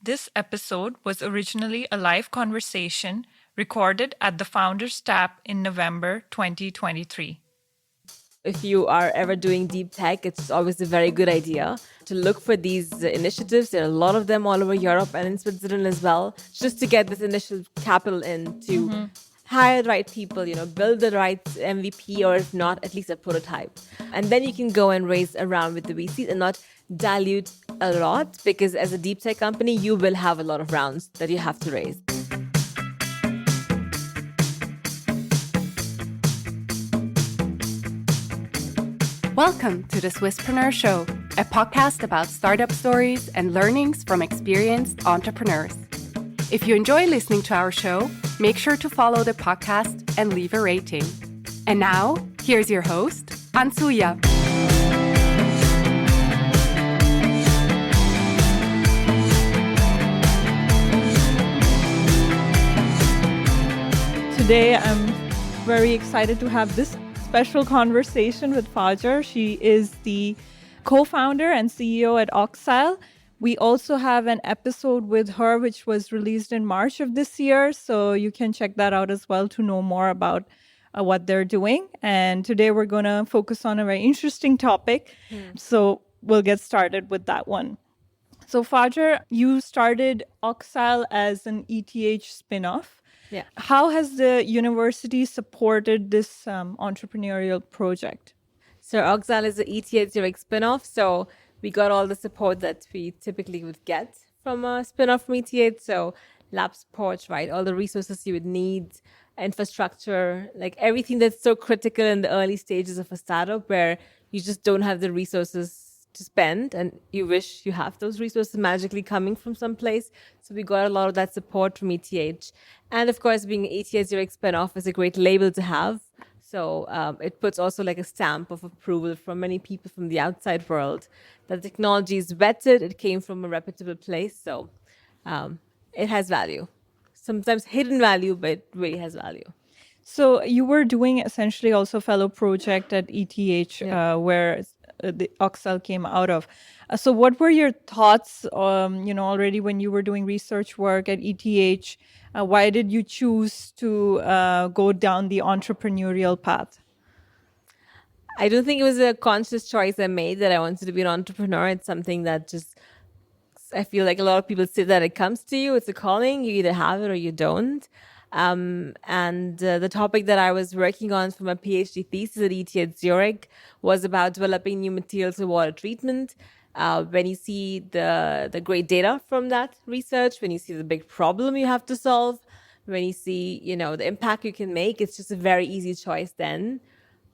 This episode was originally a live conversation recorded at the Founders Tap in November 2023. If you are ever doing deep tech, it's always a very good idea to look for these initiatives. There are a lot of them all over Europe and in Switzerland as well, just to get this initial capital in to hire the right people, build the right MVP, or if not, at least a prototype. And then you can go and raise around with the VCs and not dilute a lot, because as a deep tech company, you will have a lot of rounds that you have to raise. Welcome to the Swisspreneur Show, a podcast about startup stories and learnings from experienced entrepreneurs. If you enjoy listening to our show, make sure to follow the podcast and leave a rating. And now, here's your host, Ansuya. Today, I'm very excited to have this special conversation with Fajer. She is the co-founder and CEO at Oxyle. We also have an episode with her, which was released in March of this year. So you can check that out as well to know more about what they're doing. And today we're going to focus on a very interesting topic. So we'll get started with that one. So Fajer, you started Oxyle as an ETH spin-off. Yeah. How has the university supported this entrepreneurial project? So Oxyle is the ETH Zurich spin-off. So we got all the support that we typically would get from a spin-off from ETH. So lab support, right? All the resources you would need, infrastructure, like everything that's so critical in the early stages of a startup where you just don't have the resources to spend and you wish you have those resources magically coming from someplace. So we got a lot of that support from ETH. And of course, being an ETH Zurich spin-off is a great label to have. So it puts also like a stamp of approval from many people from the outside world that the technology is vetted, it came from a reputable place. So it has value. Sometimes hidden value, but it really has value. So you were doing essentially also a fellow project at ETH where the Oxyle came out of. So what were your thoughts, already when you were doing research work at ETH? Why did you choose to go down the entrepreneurial path? I don't think it was a conscious choice I made that I wanted to be an entrepreneur. It's something that just, I feel like a lot of people say that it comes to you. It's a calling. You either have it or you don't. The topic that I was working on for my PhD thesis at ETH Zurich was about developing new materials for water treatment. When you see the great data from that research, when you see the big problem you have to solve, when you see, the impact you can make, it's just a very easy choice then.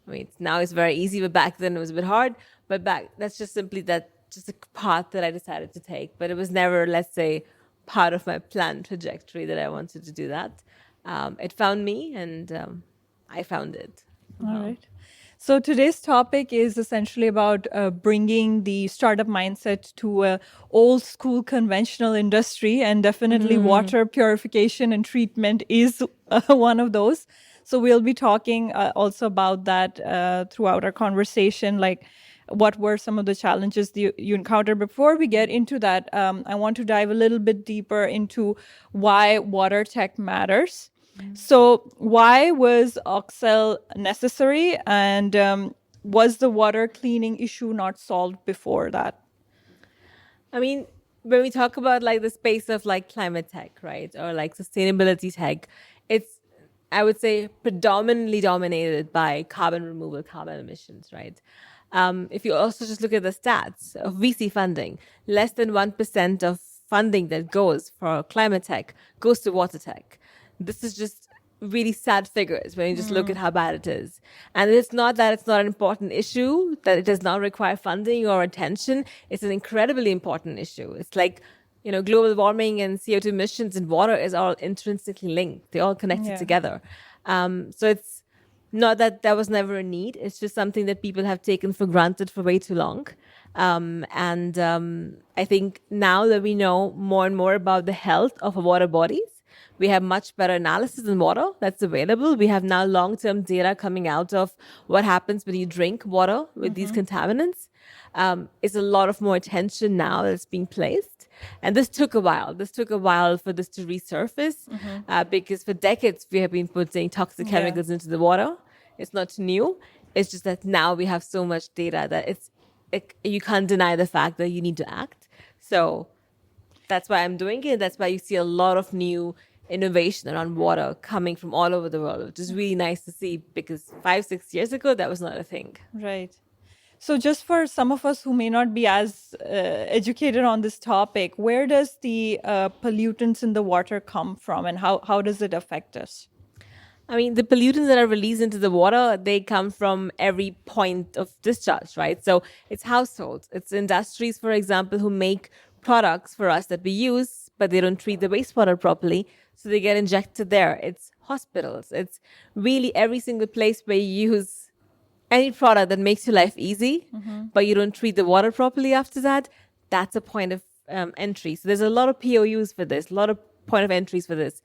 I mean, now it's very easy, but back then it was a bit hard. But that's just simply just a path that I decided to take. But it was never, let's say, part of my planned trajectory that I wanted to do that. It found me and I found it. All right. So today's topic is essentially about bringing the startup mindset to a old school conventional industry, and definitely water purification and treatment is one of those. So we'll be talking also about that throughout our conversation, like what were some of the challenges you encountered. Before we get into that, I want to dive a little bit deeper into why water tech matters. So why was Oxyle necessary, and was the water cleaning issue not solved before that? I mean, when we talk about like the space of like climate tech, right, or like sustainability tech, it's, I would say, predominantly dominated by carbon removal, carbon emissions, right? If you also just look at the stats of VC funding, less than 1% of funding that goes for climate tech goes to water tech. This is just really sad figures when you just look at how bad it is. And it's not that it's not an important issue, that it does not require funding or attention. It's an incredibly important issue. It's like, global warming and CO2 emissions and water is all intrinsically linked. They're all connected together. So it's not that there was never a need. It's just something that people have taken for granted for way too long. I think now that we know more and more about the health of our water bodies, we have much better analysis in water that's available. We have now long-term data coming out of what happens when you drink water with these contaminants. It's a lot of more attention now that's being placed. And this took a while. This took a while for this to resurface because for decades we have been putting toxic chemicals into the water. It's not new. It's just that now we have so much data that you can't deny the fact that you need to act. So that's why I'm doing it. That's why you see a lot of new innovation around water coming from all over the world, which is really nice to see because 5-6 years ago, that was not a thing. Right. So just for some of us who may not be as educated on this topic, where does the pollutants in the water come from and how does it affect us? I mean, the pollutants that are released into the water, they come from every point of discharge, right? So it's households, it's industries, for example, who make products for us that we use, but they don't treat the wastewater properly. So they get injected there. It's hospitals. It's really every single place where you use any product that makes your life easy, but you don't treat the water properly after that. That's a point of entry. So there's a lot of POUs for this, a lot of point of entries for this.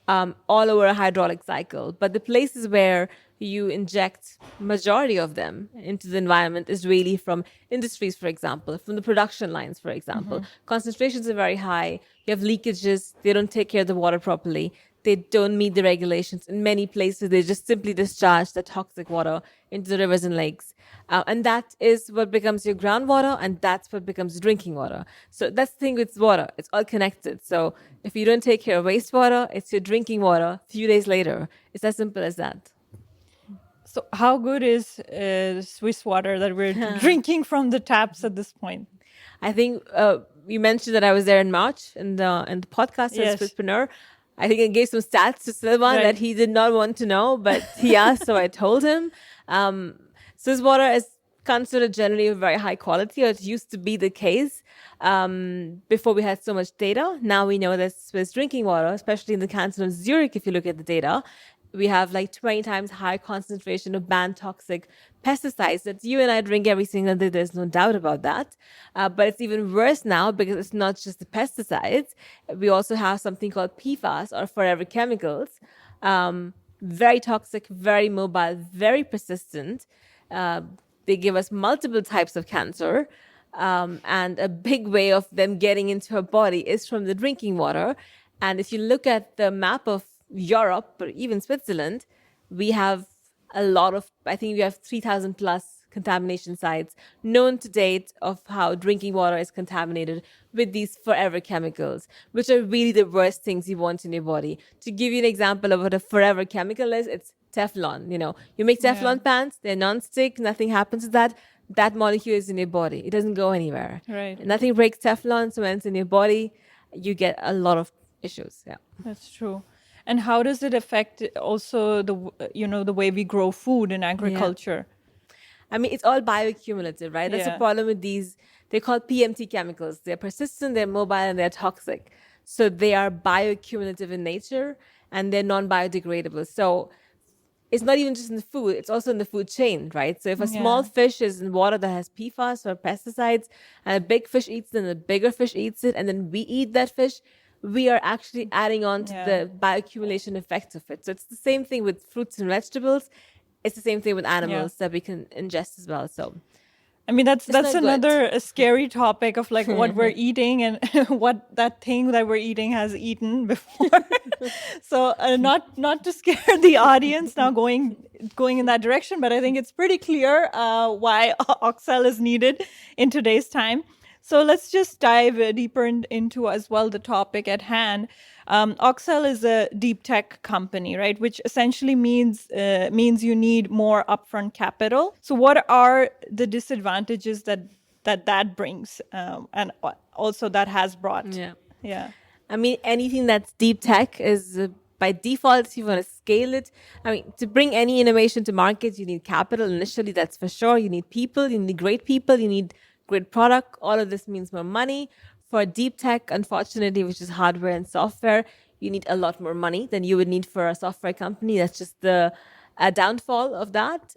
All over a hydraulic cycle. But the places where you inject majority of them into the environment is really from industries, for example, from the production lines, for example. Concentrations are very high. You have leakages. They don't take care of the water properly. They don't meet the regulations. In many places, they just simply discharge the toxic water into the rivers and lakes. And that is what becomes your groundwater, and that's what becomes drinking water. So that's the thing with water. It's all connected. So if you don't take care of wastewater, it's your drinking water a few days later. It's as simple as that. So how good is Swiss water that we're drinking from the taps at this point? I think you mentioned that I was there in March in the podcast as Swisspreneur. I think I gave some stats to Silvan that he did not want to know, but he asked, so I told him. Swiss water is considered generally of very high quality, or it used to be the case before we had so much data. Now we know that Swiss drinking water, especially in the canton of Zurich, if you look at the data, we have like 20 times higher concentration of banned toxic pesticides that you and I drink every single day. There's no doubt about that. But it's even worse now because it's not just the pesticides. We also have something called PFAS, or forever chemicals. Very toxic, very mobile, very persistent. They give us multiple types of cancer. And a big way of them getting into our body is from the drinking water. And if you look at the map of Europe, or even Switzerland, we have a lot of, I think we have 3,000 plus contamination sites known to date of how drinking water is contaminated with these forever chemicals, which are really the worst things you want in your body. To give you an example of what a forever chemical is, it's Teflon. You know, you make Teflon pans, they're non-stick, nothing happens to that. That molecule is in your body. It doesn't go anywhere. Right. Nothing breaks Teflon, so when it's in your body, you get a lot of issues. Yeah. That's true. And how does it affect also the way we grow food in agriculture? I mean, it's all bioaccumulative, right? That's the problem with these. They're called PMT chemicals. They're persistent, they're mobile, and they're toxic. So they are bioaccumulative in nature, and they're non-biodegradable. So it's not even just in the food, it's also in the food chain, right? So if a small fish is in water that has PFAS or pesticides, and a big fish eats it, and a bigger fish eats it, and then we eat that fish, we are actually adding on to the bioaccumulation effects of it. So it's the same thing with fruits and vegetables. It's the same thing with animals that we can ingest as well. So, I mean, that's another scary topic of like what we're eating and what that thing that we're eating has eaten before. So not to scare the audience now going in that direction, but I think it's pretty clear why Oxel is needed in today's time. So let's just dive deeper into as well the topic at hand. Oxel is a deep tech company, right? Which essentially means you need more upfront capital. So what are the disadvantages that brings, and also that has brought? Yeah. I mean, anything that's deep tech is by default, if you want to scale it. I mean, to bring any innovation to market, you need capital initially. That's for sure. You need people. You need great people. You need great product. All of this means more money. For deep tech, unfortunately, which is hardware and software, you need a lot more money than you would need for a software company. That's just the downfall of that.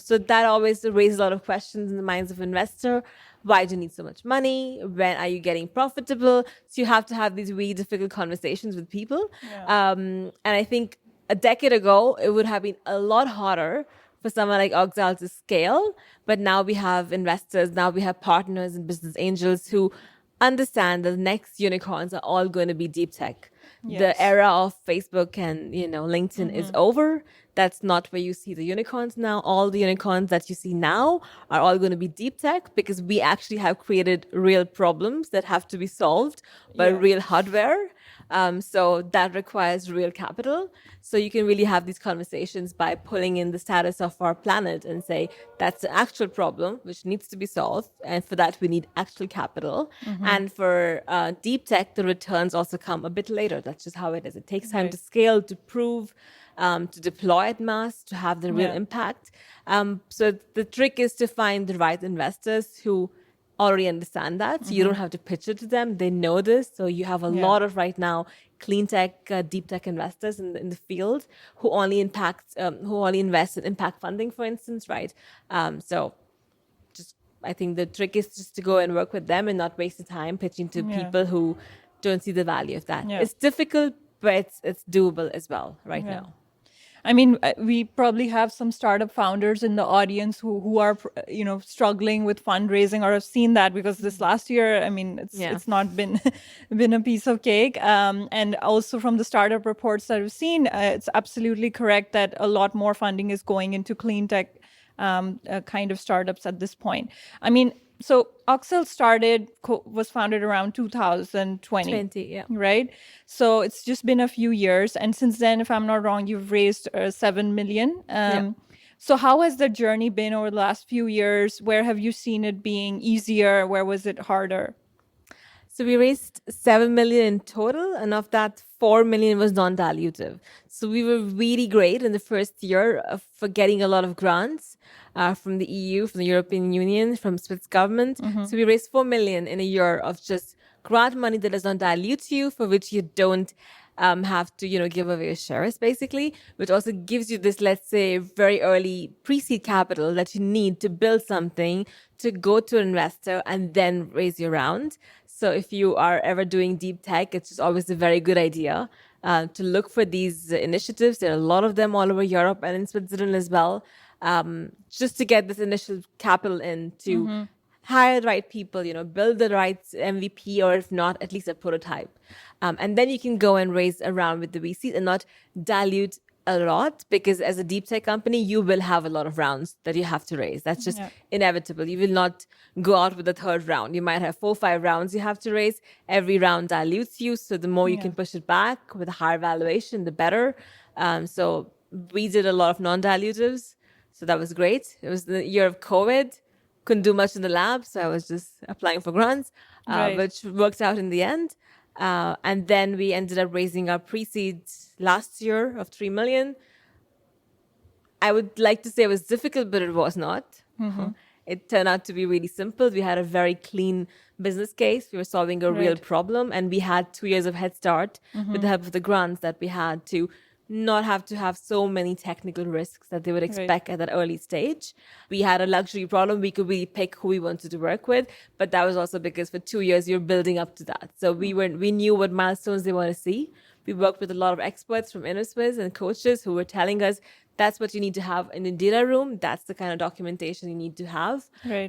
So that always raises a lot of questions in the minds of investor. Why do you need so much money? When are you getting profitable? So you have to have these really difficult conversations with people. And I think a decade ago, it would have been a lot harder for someone like Oxel to scale. But now we have investors, now we have partners and business angels who understand that the next unicorns are all going to be deep tech. Yes. The era of Facebook and LinkedIn is over. That's not where you see the unicorns now. All the unicorns that you see now are all going to be deep tech because we actually have created real problems that have to be solved by real hardware. So that requires real capital. So you can really have these conversations by pulling in the status of our planet and say, that's an actual problem which needs to be solved. And for that, we need actual capital. And for deep tech, the returns also come a bit later. That's just how it is. It takes time to scale, to prove, to deploy at mass, to have the real impact. So the trick is to find the right investors who already understand that. So you don't have to pitch it to them. They know this. So you have a lot of right now clean tech, deep tech investors in the field who only invest in impact funding, for instance, right? So just I think the trick is just to go and work with them and not waste the time pitching to people who don't see the value of that. It's difficult, but it's doable as well right now. I mean, we probably have some startup founders in the audience who are, struggling with fundraising or have seen that because this last year, I mean, it's not been a piece of cake. And also from the startup reports that I've seen, it's absolutely correct that a lot more funding is going into clean tech kind of startups at this point. I mean, so Oxel was founded around 2020, right? So it's just been a few years. And since then, if I'm not wrong, you've raised 7 million. So how has the journey been over the last few years? Where have you seen it being easier? Where was it harder? So we raised 7 million in total, and of that, 4 million was non-dilutive. So we were really great in the first year for getting a lot of grants from the EU, from the European Union, from Swiss government. So we raised 4 million in a year of just grant money that does not dilute you, for which you don't have to, give away your shares, basically, which also gives you this, let's say, very early pre-seed capital that you need to build something, to go to an investor and then raise your round. So if you are ever doing deep tech, it's just always a very good idea to look for these initiatives. There are a lot of them all over Europe and in Switzerland as well, just to get this initial capital in to hire the right people, build the right MVP, or if not, at least a prototype. And then you can go and raise a round with the VCs and not dilute a lot, because as a deep tech company, you will have a lot of rounds that you have to raise. That's just inevitable. You will not go out with a third round. You might have 4 or 5 rounds you have to raise. Every round dilutes you. So the more you can push it back with a higher valuation, the better. So we did a lot of non-dilutives. So that was great. It was the year of COVID. Couldn't do much in the lab. So I was just applying for grants, which worked out in the end. And then we ended up raising our pre-seed last year of 3 million. I would like to say it was difficult, but it was not. It turned out to be really simple. We had a very clean business case. We were solving a real problem, and we had 2 years of head start with the help of the grants that we had to not have to have so many technical risks that they would expect at that early stage. We had a luxury problem. We could really pick who we wanted to work with, but that was also because for 2 years you're building up to that. So we knew what milestones they want to see. We worked with a lot of experts from InnoSwiss and coaches who were telling us that's what you need to have in the data room. That's the kind of documentation you need to have. You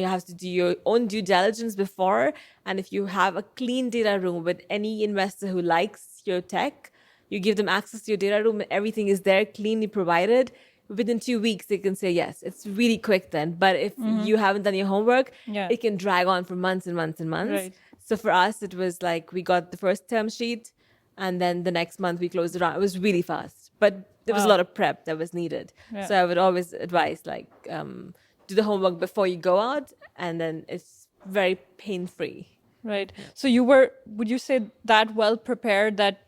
have to do your own due diligence before. And if you have a clean data room with any investor who likes your tech, you give them access to your data room, and everything is there, cleanly provided. Within 2 weeks, they can say yes. It's really quick then. But if you haven't done your homework, it can drag on for months and months and months. So for us, it was like we got the first term sheet, and then the next month we closed it out. It was really fast. But there was a lot of prep that was needed. So I would always advise, do the homework before you go out, and then it's very pain-free. Right. So would you say that well prepared that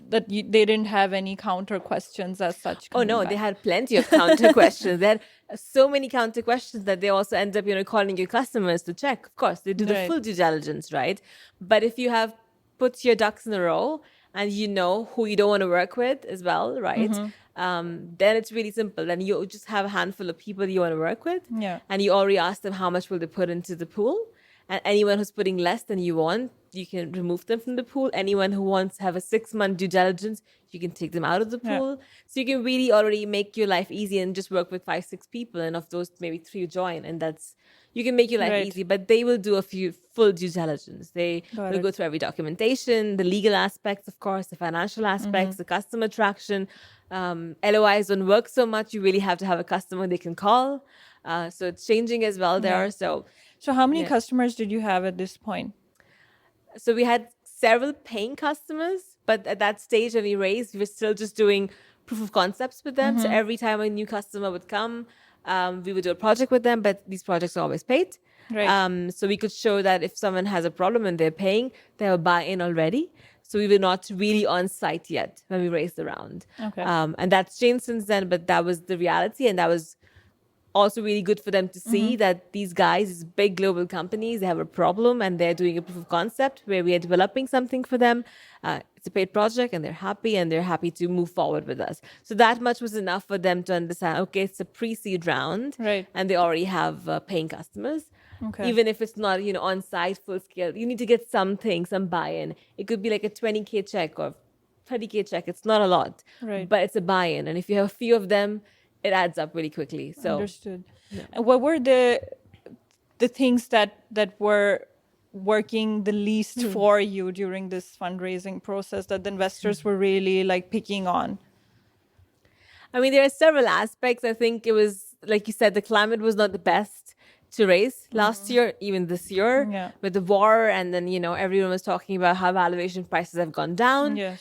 they didn't have any counter questions as such? Oh no, they had plenty of counter questions. They had so many counter questions that they also end up, calling your customers to check. Of course, they do the full due diligence, right? But if you have put your ducks in a row and you know who you don't want to work with as well, right? Then it's really simple. Then you just have a handful of people you want to work with, and you already ask them how much will they put into the pool. And anyone who's putting less than you want, you can remove them from the pool. Anyone who wants to have a 6-month due diligence, you can take them out of the pool. So you can really already make your life easy and just work with 5-6 people, and of those maybe 3 join, and you can make your life easy. But they will do a few full due diligence. They will go through every documentation, the legal aspects, of course, the financial aspects, the customer traction. LOIs don't work so much. You really have to have a customer they can call. So it's changing as well there. So how many customers did you have at this point? So we had several paying customers, but at that stage when we raised, we were still just doing proof of concepts with them. So every time a new customer would come, we would do a project with them, but these projects are always paid. So we could show that if someone has a problem and they're paying, they have a buy-in already. So we were not really on site yet when we raised the round. And that's changed since then, but that was the reality. And that was also really good for them to see that these guys, these big global companies, they have a problem and they're doing a proof of concept where we are developing something for them. It's a paid project and they're happy to move forward with us. So that much was enough for them to understand, okay, it's a pre-seed round and they already have paying customers. Even if it's not, on site, full scale, you need to get something, some buy-in. It could be like a 20K check or 30K check. It's not a lot, but it's a buy-in. And if you have a few of them, it adds up really quickly. So understood. And what were the things that were working the least for you during this fundraising process that the investors were really like picking on? I mean, there are several aspects. I think it was, like you said, the climate was not the best to raise last year, even this year with the war. And then, everyone was talking about how valuation prices have gone down.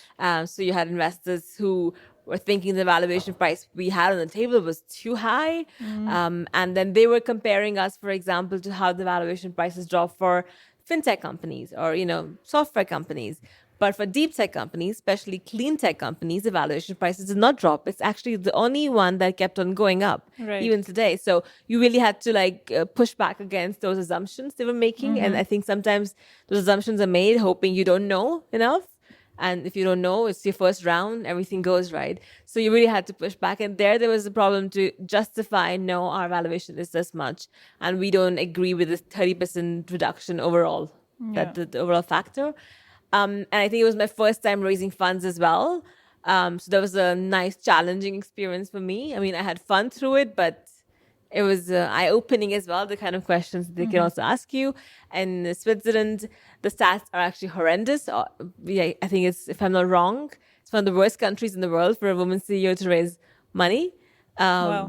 So you had investors who were thinking the valuation price we had on the table was too high. And then they were comparing us, for example, to how the valuation prices drop for fintech companies or, software companies. But for deep tech companies, especially clean tech companies, the valuation prices did not drop. It's actually the only one that kept on going up, even today. So you really had to push back against those assumptions they were making. And I think sometimes those assumptions are made hoping you don't know enough. And if you don't know, it's your first round, everything goes right. So you really had to push back. And there was a problem to justify, no, our valuation is this much. And we don't agree with this 30% reduction overall, that the overall factor. And I think it was my first time raising funds as well. So that was a nice, challenging experience for me. I mean, I had fun through it, but it was eye-opening as well, the kind of questions they can also ask you. And in Switzerland, the stats are actually horrendous. I think it's, if I'm not wrong, it's one of the worst countries in the world for a woman CEO to raise money.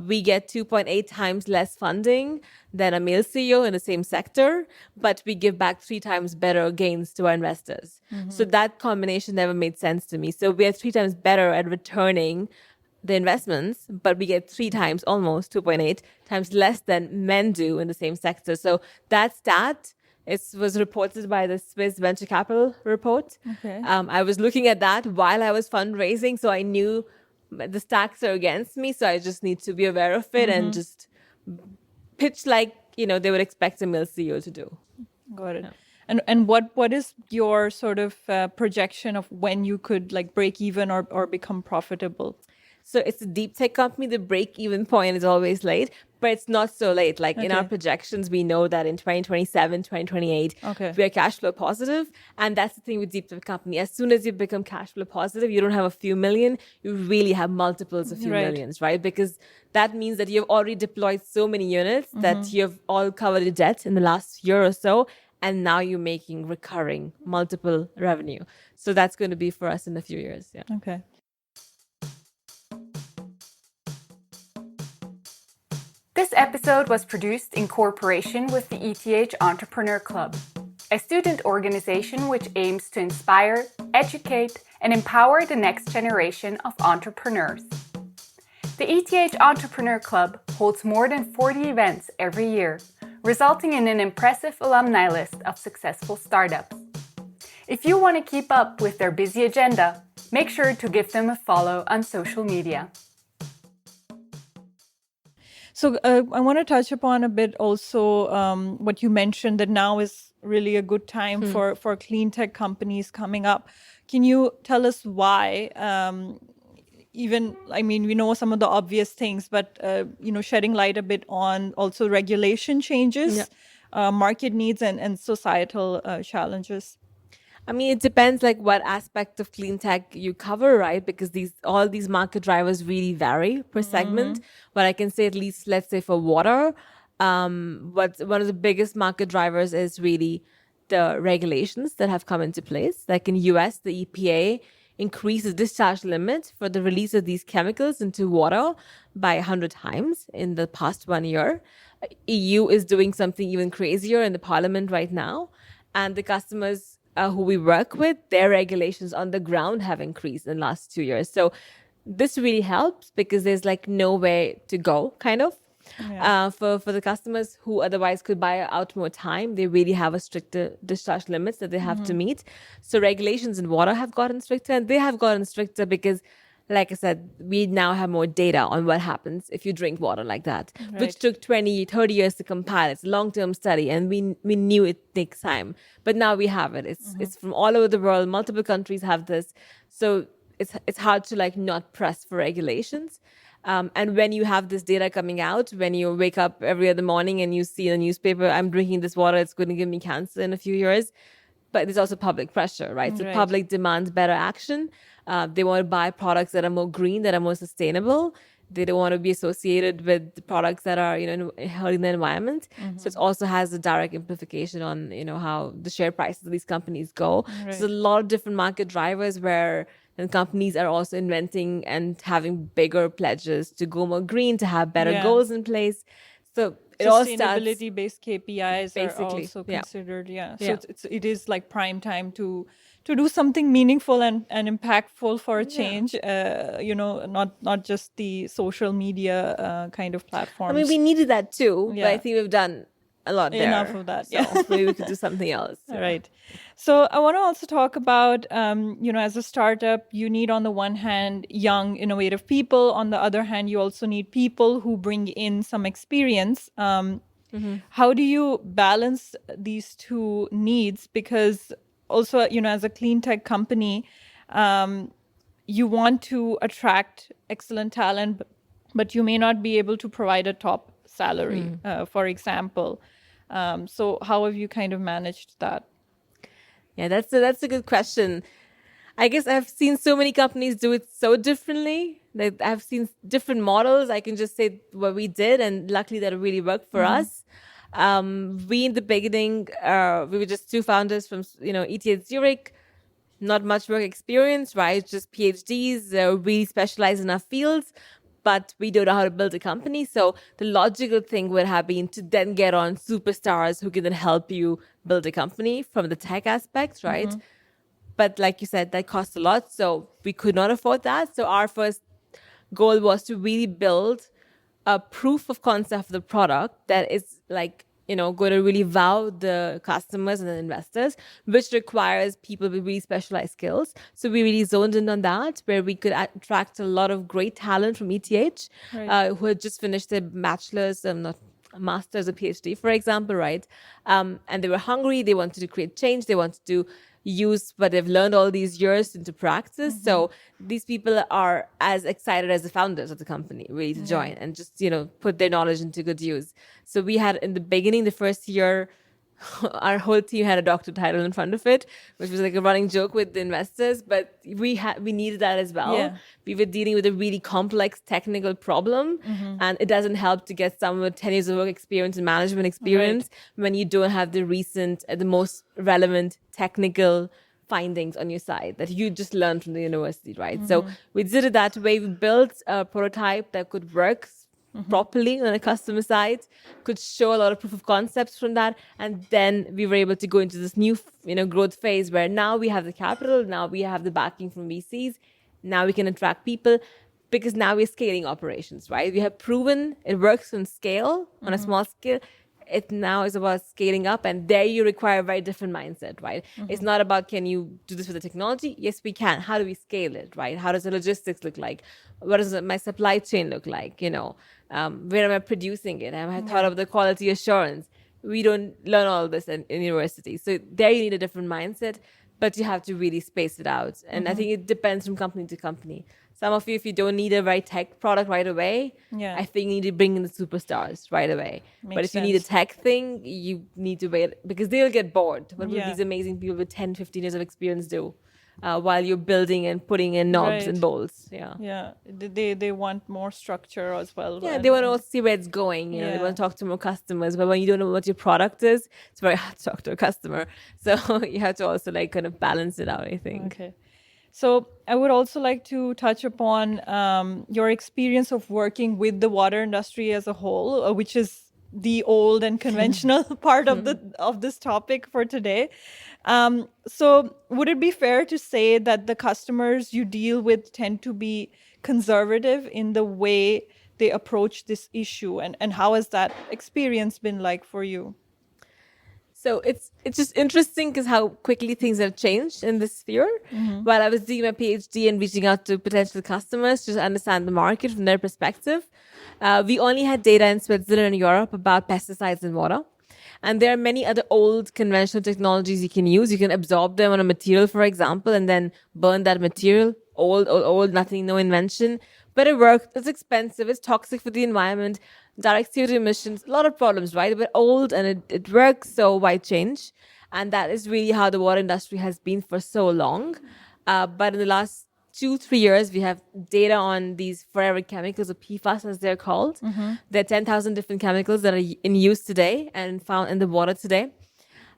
We get 2.8 times less funding than a male CEO in the same sector, but we give back 3 times better gains to our investors. So that combination never made sense to me. So we are 3 times better at returning the investments, but we get 3 times, almost 2.8 times less than men do in the same sector. So that stat was reported by the Swiss Venture Capital report. I was looking at that while I was fundraising, so I knew the stacks are against me. So I just need to be aware of it and just pitch like, they would expect a male CEO to do. Got it. And what is your sort of projection of when you could break even or become profitable? So it's a deep tech company. The break-even point is always late, but it's not so late. In our projections, we know that in 2027, 2028, we are cash flow positive. And that's the thing with deep tech company. As soon as you become cash flow positive, you don't have a few million. You really have multiples of few millions, right? Because that means that you've already deployed so many units that you've all covered your debt in the last year or so. And now you're making recurring multiple revenue. So that's going to be for us in a few years. Okay. This episode was produced in cooperation with the ETH Entrepreneur Club, a student organization which aims to inspire, educate, and empower the next generation of entrepreneurs. The ETH Entrepreneur Club holds more than 40 events every year, resulting in an impressive alumni list of successful startups. If you want to keep up with their busy agenda, make sure to give them a follow on social media. So I want to touch upon a bit also what you mentioned, that now is really a good time for clean tech companies coming up. Can you tell us why? We know some of the obvious things, but shedding light a bit on also regulation changes, market needs, and societal challenges. I mean, it depends like what aspect of clean tech you cover, right? Because all these market drivers really vary per segment. But I can say at least, let's say for water, what one of the biggest market drivers is really the regulations that have come into place. Like in US, the EPA increased the discharge limit for the release of these chemicals into water by 100 times in the past 1 year. EU is doing something even crazier in the parliament right now. And the customers who we work with, their regulations on the ground have increased in the last 2 years. So this really helps because there's like no way to go, kind of. For the customers who otherwise could buy out more time, they really have a stricter discharge limits that they have to meet. So regulations in water have gotten stricter, and they have gotten stricter because, like I said, we now have more data on what happens if you drink water like that, which took 20, 30 years to compile. It's a long-term study, and we knew it takes time. But now we have it. It's from all over the world. Multiple countries have this. So it's hard to like not press for regulations. And when you have this data coming out, when you wake up every other morning and you see in the newspaper, I'm drinking this water, it's going to give me cancer in a few years. But there's also public pressure, right? So public demands better action. They want to buy products that are more green, that are more sustainable. They don't want to be associated with products that are, hurting the environment. So it also has a direct implication on, how the share prices of these companies go. So there's a lot of different market drivers where and companies are also inventing and having bigger pledges to go more green, to have better goals in place. So it all starts. Sustainability-based KPIs are also considered. So it is like prime time to do something meaningful and impactful for a change. Not just the social media kind of platforms. I mean, we needed that too, but I think we've done a lot there. Enough of that. So maybe we could do something else. Right. So I want to also talk about, as a startup, you need on the one hand young, innovative people. On the other hand, you also need people who bring in some experience. How do you balance these two needs? Because also, as a clean tech company, you want to attract excellent talent, but you may not be able to provide a top salary, for example. So how have you kind of managed that? Yeah, that's a good question. I guess I've seen so many companies do it so differently. That I've seen different models. I can just say what we did, and luckily that really worked for us. We in the beginning, we were just two founders from ETH Zurich, not much work experience, right? Just PhDs, really specialized in our fields. But we don't know how to build a company. So the logical thing would have been to then get on superstars who can then help you build a company from the tech aspect, right? But like you said, that costs a lot. So we could not afford that. So our first goal was to really build a proof of concept of the product that is like, going to really wow the customers and the investors, which requires people with really specialized skills. So we really zoned in on that, where we could attract a lot of great talent from ETH who had just finished their bachelor's, not a master's or PhD, for example, right? And they were hungry. They wanted to create change. They wanted to use what they've learned all these years into practice. So these people are as excited as the founders of the company really to join and just, put their knowledge into good use. So we had in the beginning, the first year, our whole team had a doctor title in front of it, which was like a running joke with the investors, but we needed that as well. Yeah. We were dealing with a really complex technical problem, and it doesn't help to get someone with 10 years of work experience and management experience when you don't have the recent, the most relevant technical findings on your side that you just learned from the university, right? So we did it that way. We built a prototype that could work properly on a customer side, could show a lot of proof of concepts from that, and then we were able to go into this new growth phase where now we have the capital, now we have the backing from VCs, now we can attract people because now we're scaling operations, right? We have proven it works on scale, on a small scale. It now is about scaling up, and there you require a very different mindset, right? It's not about, can you do this with the technology? Yes, we can. How do we scale it, right? How does the logistics look like? What does my supply chain look like? Where am I producing it? Have I thought of the quality assurance? We don't learn all this in university. So there you need a different mindset. but you have to really space it out. And I think it depends from company to company. Some of you, if you don't need a very tech product right away, Yeah. I think you need to bring in the superstars right away. But Makes if you need a sense. tech thing, you need to wait because they'll get bored. What will Yeah. these amazing people with 10, 15 years of experience do while you're building and putting in knobs and Right. bolts? Yeah. Yeah, they want more structure as well. Yeah, they want to also see where it's going. They Yeah. want to talk to more customers. But when you don't know what your product is, it's very hard to talk to a customer. So you have to also like kind of balance it out, I think. Okay. So I would also like to touch upon your experience of working with the water industry as a whole, which is the old and conventional part of this topic for today. So would it be fair to say that the customers you deal with tend to be conservative in the way they approach this issue, and how has that experience been like for you? So it's just interesting because how quickly things have changed in this sphere. While I was doing my PhD and reaching out to potential customers to understand the market from their perspective, we only had data in Switzerland and Europe about pesticides in water. And there are many other old conventional technologies you can use. You can absorb them on a material, for example, and then burn that material. Old, nothing, no invention. But it works. It's expensive. It's toxic for the environment. Direct CO2 emissions. A lot of problems, right? But old and it works. So why change? And that is really how the water industry has been for so long. But in the last 2-3 years, we have data on these forever chemicals, or PFAS as they're called. There are 10,000 different chemicals that are in use today and found in the water today.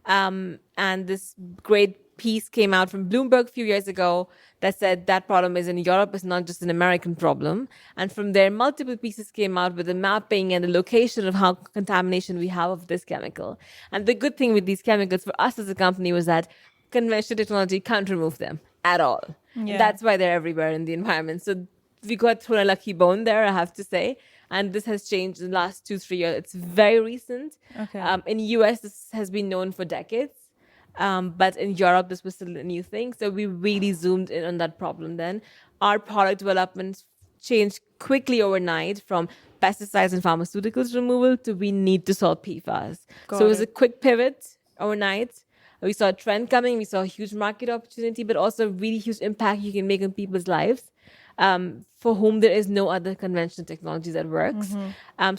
And this great piece came out from Bloomberg a few years ago that said that problem is in Europe, it's not just an American problem. And from there, multiple pieces came out with the mapping and the location of how contamination we have of this chemical. And the good thing with these chemicals for us as a company was that conventional technology can't remove them at all. Yeah. And that's why they're everywhere in the environment. So we got thrown a lucky bone there, I have to say. And this has changed in the last 2-3 years. It's very recent. Okay. In US, this has been known for decades. But in Europe, this was still a new thing. So we really zoomed in on that problem then. Our product development changed quickly overnight from pesticides and pharmaceuticals removal to we need to solve PFAS. So it was a quick pivot overnight. We saw a trend coming. We saw a huge market opportunity, but also a really huge impact you can make on people's lives. For whom there is no other conventional technology that works.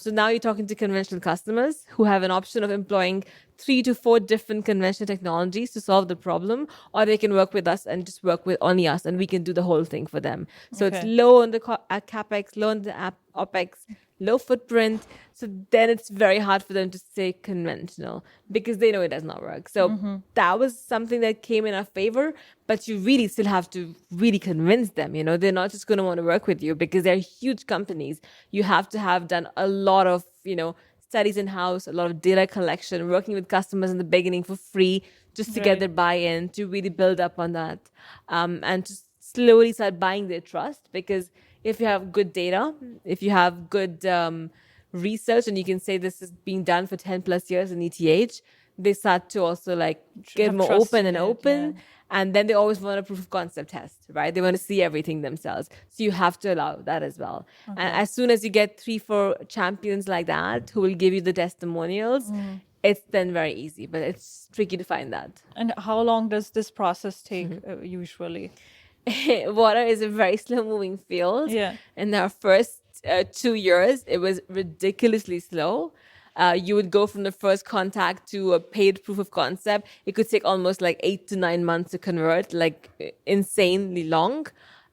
So now you're talking to conventional customers who have an option of employing 3 to 4 different conventional technologies to solve the problem, or they can work with us and just work with only us, and we can do the whole thing for them. So it's low on the capex, low on the opex, low footprint. So then it's very hard for them to say conventional because they know it does not work. So that was something that came in our favor, but you really still have to really convince them. You know, they're not just going to want to work with you because they're huge companies. You have to have done a lot of, studies in-house, a lot of data collection, working with customers in the beginning for free, just to get their buy-in, to really build up on that, and to slowly start buying their trust. Because if you have good data, if you have good research, and you can say this is being done for 10 plus years in ETH, they start to also get more open and open. And then they always want a proof of concept test, right? They want to see everything themselves. So you have to allow that as well. And as soon as you get 3-4 champions like that who will give you the testimonials, it's then very easy. But it's tricky to find that. And how long does this process take usually? Water is a very slow moving field. Yeah. In our first 2 years, it was ridiculously slow. You would go from the first contact to a paid proof of concept. It could take almost 8 to 9 months to convert, insanely long.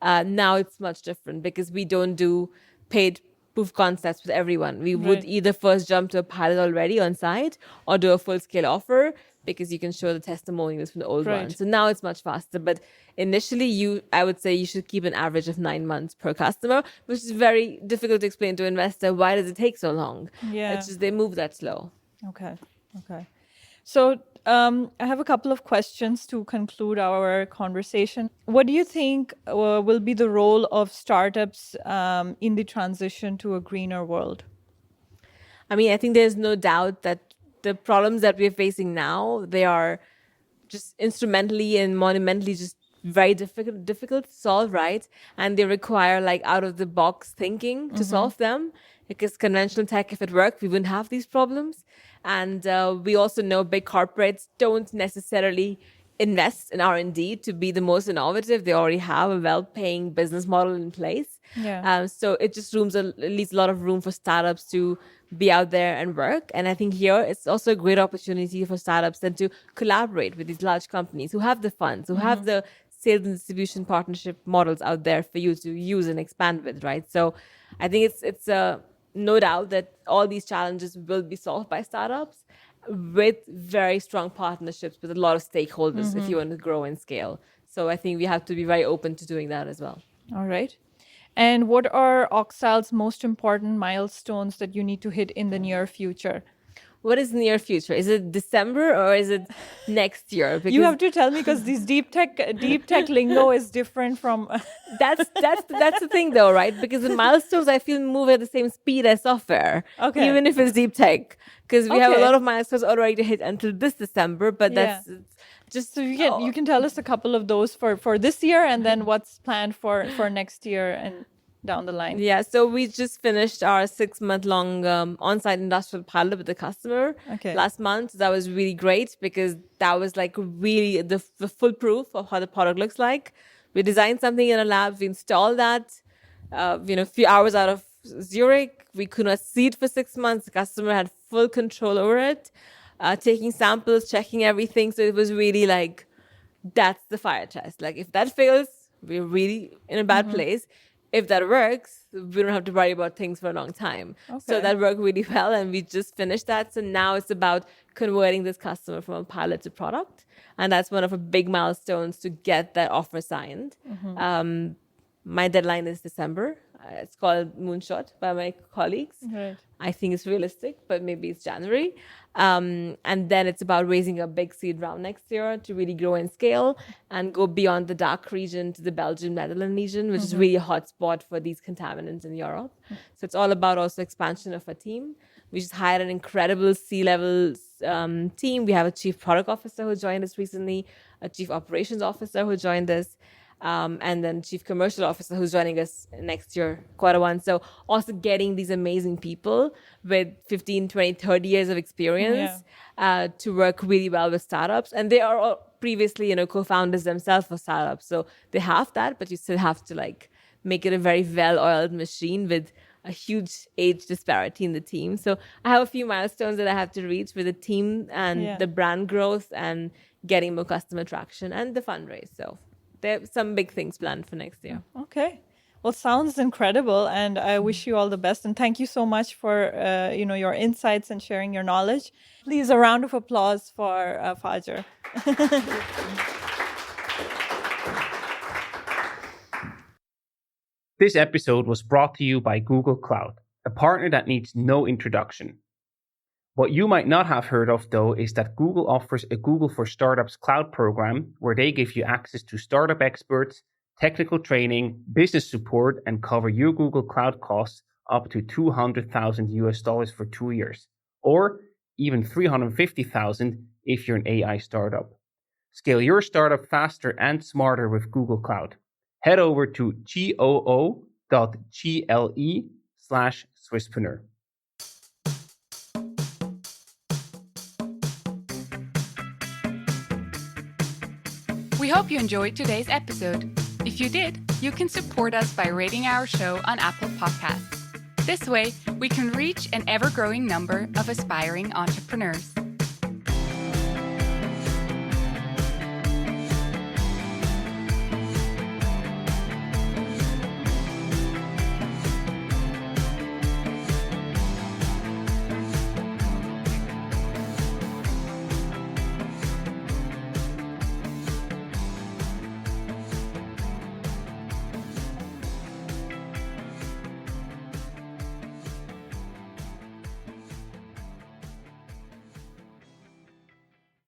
Now it's much different because we don't do paid proof concepts with everyone. We would either first jump to a pilot already on site or do a full scale offer because you can show the testimonials from the old ones. So now it's much faster. But initially, I would say you should keep an average of 9 months per customer, which is very difficult to explain to an investor. Why does it take so long? Yeah. It's just they move that slow. Okay. So I have a couple of questions to conclude our conversation. What do you think will be the role of startups in the transition to a greener world? I mean, I think there's no doubt that the problems that we're facing now, they are just instrumentally and monumentally just very difficult to solve, right? And they require out of the box thinking to solve them. Because conventional tech, if it worked, we wouldn't have these problems. And we also know big corporates don't necessarily invest in R&D to be the most innovative. They already have a well-paying business model in place. Yeah. So it just leaves a lot of room for startups to be out there and work. And I think here it's also a great opportunity for startups then to collaborate with these large companies who have the funds, who have the sales and distribution partnership models out there for you to use and expand with, right? So I think it's no doubt that all these challenges will be solved by startups with very strong partnerships with a lot of stakeholders if you want to grow and scale. So I think we have to be very open to doing that as well. All right. And what are Oxal's most important milestones that you need to hit in the near future? What is near future? Is it December or is it next year? Because You have to tell me because these deep tech lingo is different from. that's the thing though, right? Because the milestones I feel move at the same speed as software, Okay. even if it's deep tech. Because we have a Okay. lot of milestones already to hit until this December, but that's just So you can tell us a couple of those for this year, and then what's planned for next year and down the line. Yeah, so we just finished our 6-month-long on-site industrial pilot with the customer last month. That was really great because that was like really the full proof of how the product looks like. We designed something in a lab, we installed that, a few hours out of Zurich. We could not see it for 6 months. The customer had full control over it, taking samples, checking everything. So it was really like, that's the fire test. Like if that fails, we're really in a bad place. If that works, we don't have to worry about things for a long time. So that worked really well, and we just finished that. So now it's about converting this customer from a pilot to product. And that's one of our big milestones to get that offer signed. My deadline is December. It's called Moonshot by my colleagues. Right. I think it's realistic, but maybe it's January. And then it's about raising a big seed round next year to really grow and scale and go beyond the DACH region to the Belgium-Netherlands region, which is really a hot spot for these contaminants in Europe. So it's all about also expansion of a team. We just hired an incredible C-level team. We have a chief product officer who joined us recently, a chief operations officer who joined us, and then chief commercial officer who's joining us next year, Q1. So also getting these amazing people with 15, 20, 30 years of experience to work really well with startups. And they are all previously, co-founders themselves for startups. So they have that, but you still have to like make it a very well-oiled machine with a huge age disparity in the team. So I have a few milestones that I have to reach with the team and the brand growth and getting more customer traction and the fundraise. So there are some big things planned for next year. Okay. Well, sounds incredible, and I wish you all the best. And thank you so much for your insights and sharing your knowledge. Please, a round of applause for Fajer. This episode was brought to you by Google Cloud, a partner that needs no introduction. What you might not have heard of, though, is that Google offers a Google for Startups cloud program where they give you access to startup experts, technical training, business support, and cover your Google Cloud costs up to $200,000 for 2 years, or even $350,000 if you're an AI startup. Scale your startup faster and smarter with Google Cloud. Head over to goo.gle/Swisspreneur. We hope you enjoyed today's episode. If you did, you can support us by rating our show on Apple Podcasts. This way, we can reach an ever-growing number of aspiring entrepreneurs.